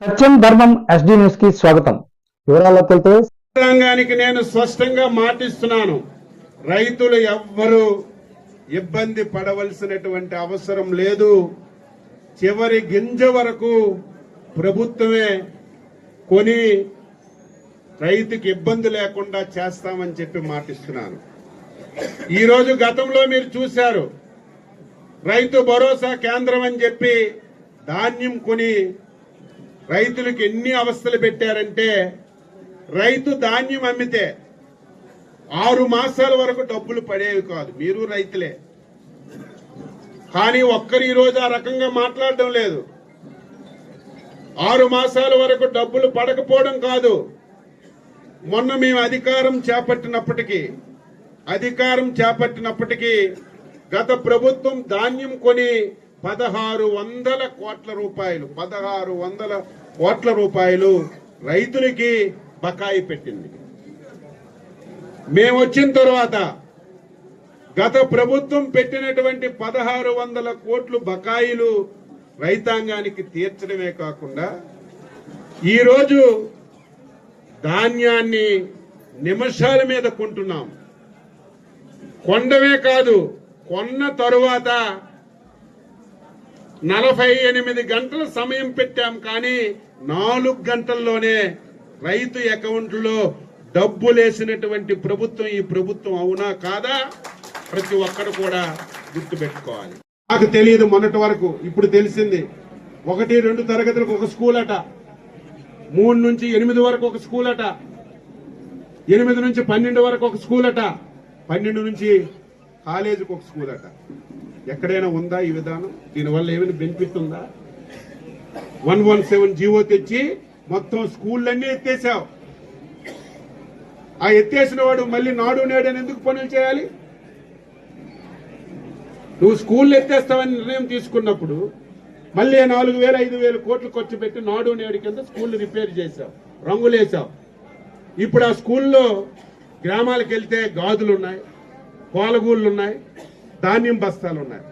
సత్యం ధర్మం SD news కి స్వాగతం. వివరాల్లోకి వెళ్తే రంగానికి నేను స్పష్టంగా మాటిస్తున్నాను, రైతులు ఎవ్వరూ ఇబ్బంది పడవలసినటువంటి అవసరం లేదు. చివరి గింజ వరకు ప్రభుత్వమే కొని రైతుకి ఇబ్బంది లేకుండా చేస్తామని చెప్పి మాటిస్తున్నాను. ఈరోజు గతంలో మీరు చూశారు, రైతు భరోసా కేంద్రం అని చెప్పి ధాన్యం కొని రైతులకు ఎన్ని అవస్థలు పెట్టారంటే, రైతు ధాన్యం అమ్మితే 6 మాసాల వరకు డబ్బులు పడేవి కాదు. మీరు రైతులే, కానీ ఒక్కరు ఈరోజు ఆ రకంగా మాట్లాడడం లేదు. 6 మాసాల వరకు డబ్బులు పడకపోవడం కాదు, మొన్న మేము అధికారం చేపట్టినప్పటికీ గత ప్రభుత్వం ధాన్యం కొని 1600 కోట్ల రూపాయలు రైతులకి బకాయి పెట్టింది. మేము వచ్చిన తర్వాత గత ప్రభుత్వం పెట్టినటువంటి 1600 కోట్లు బకాయిలు రైతాంగానికి తీర్చడమే కాకుండా ఈరోజు ధాన్యాన్ని నిమిషాల మీద కొంటున్నాం. కొండమే కాదు, కొన్న తరువాత 48 గంటల సమయం పెట్టాం, కానీ 4 గంటల్లోనే రైతు అకౌంట్లో డబ్బులేసినటువంటి ప్రభుత్వం ఈ ప్రభుత్వం. అవునా కాదా? ప్రతి ఒక్కరు కూడా గుర్తుపెట్టుకోవాలి. నాకు తెలియదు మొన్నటి వరకు, ఇప్పుడు తెలిసింది 1-2 తరగతులకు ఒక స్కూల్ అట, 3 నుంచి 8 వరకు ఒక స్కూల్ అట, 8 నుంచి 12 వరకు ఒక స్కూల్ అట, 12 నుంచి కాలేజీకి ఒక స్కూల్ అట. ఎక్కడైనా ఉందా ఈ విధానం? దీనివల్ల ఏమైనా బెనిఫిట్ ఉందా? 117 జీవో తెచ్చి మొత్తం స్కూళ్ళన్నీ ఎత్తేసావు. ఆ ఎత్తేసిన వాడు మళ్ళీ నాడు నేడు అని ఎందుకు పనులు చేయాలి? నువ్వు స్కూళ్ళు ఎత్తేస్తావని నిర్ణయం తీసుకున్నప్పుడు మళ్ళీ 4000-5000 కోట్లు ఖర్చు పెట్టి నాడు నేడు కింద స్కూళ్ళు రిపేర్ చేశావు, రంగులేసావు. ఇప్పుడు ఆ స్కూల్లో గ్రామాలకు వెళ్తే గాజులున్నాయి, కోలగూళ్ళున్నాయి, ధాన్యం బస్తాలు ఉన్నాయి.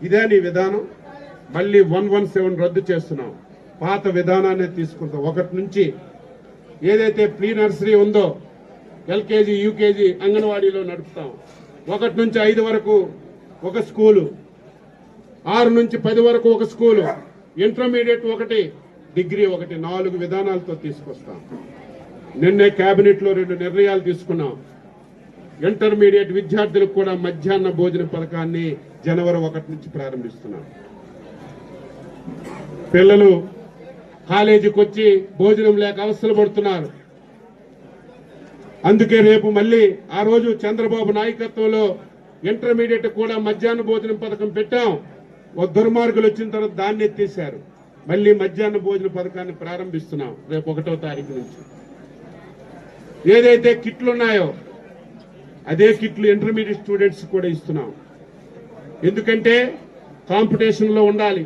ఇదే నీ విధానం? మళ్ళీ 117 రద్దు చేస్తున్నాం, పాత విధానాన్ని తీసుకుంటాం. 1 నుంచి ఏదైతే ప్రీ నర్సరీ ఉందో, ఎల్కేజీ యూకేజీ అంగన్వాడీలో నడుపుతాం. 1 నుంచి 5 వరకు ఒక స్కూలు, 6 నుంచి 10 వరకు ఒక స్కూలు, ఇంటర్మీడియట్ 1, డిగ్రీ 1, 4 విధానాలతో తీసుకొస్తాం. నిన్నే కేబినెట్ లో 2 నిర్ణయాలు తీసుకున్నాం. ఇంటర్మీడియట్ విద్యార్థులకు కూడా మధ్యాహ్న భోజన పథకాన్ని జనవరి 1 నుంచి ప్రారంభిస్తున్నాం. పిల్లలు కాలేజీకి వచ్చి భోజనం లేక అవస్థలు పడుతున్నారు. అందుకే రేపు మళ్ళీ ఆ రోజు చంద్రబాబు నాయకత్వంలో ఇంటర్మీడియట్ కూడా మధ్యాహ్న భోజనం పథకం పెట్టాం. ఒక దుర్మార్గులు వచ్చిన తర్వాత దాన్ని ఎత్తేశారు. మళ్ళీ మధ్యాహ్న భోజన పథకాన్ని ప్రారంభిస్తున్నాం రేపు 1వ తారీఖు నుంచి. ఏదైతే కిట్లు ఉన్నాయో అదే కిట్లు ఇంటర్మీడియట్ స్టూడెంట్స్ కూడా ఇస్తున్నాం. ఎందుకంటే కాంపిటీషన్ లో ఉండాలి.